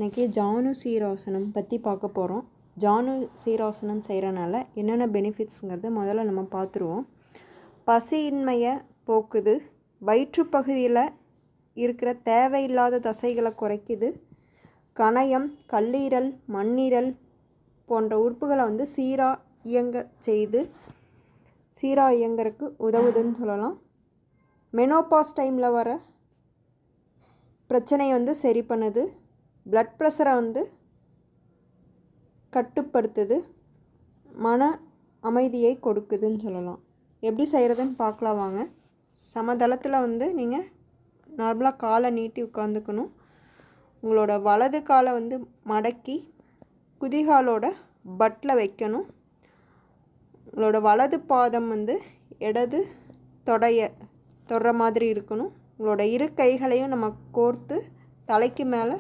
இன்றைக்கி ஜானு சீராசனம் பற்றி பார்க்க போகிறோம். ஜானு சீராசனம் செய்கிறனால என்னென்ன பெனிஃபிட்ஸுங்கிறது முதல்ல நம்ம பார்த்துருவோம். பசியின்மையை போக்குது, வயிற்றுப்பகுதியில் இருக்கிற தேவையில்லாத தசைகளை குறைக்குது, கணையம், கல்லீரல், மண்ணீரல் போன்ற உறுப்புகளை சீராக இயங்கறதுக்கு உதவுதுன்னு சொல்லலாம். மெனோபாஸ் டைமில் வர பிரச்சனையை சரி பண்ணுது, பிளட் ப்ரெஷரை கட்டுப்படுத்துது, மன அமைதியை கொடுக்குதுன்னு சொல்லலாம். எப்படி செய்கிறதுன்னு பார்க்கலாம் வாங்க. சமதளத்தில் நீங்கள் நார்மலாக காலை நீட்டி உட்காந்துக்கணும். உங்களோட வலது காலை மடக்கி குதிகாலோட பட்டில் வைக்கணும். உங்களோட வலது பாதம் இடது தொடுற மாதிரி இருக்கணும். உங்களோட இரு கைகளையும் நம்ம கோர்த்து தலைக்கு மேலே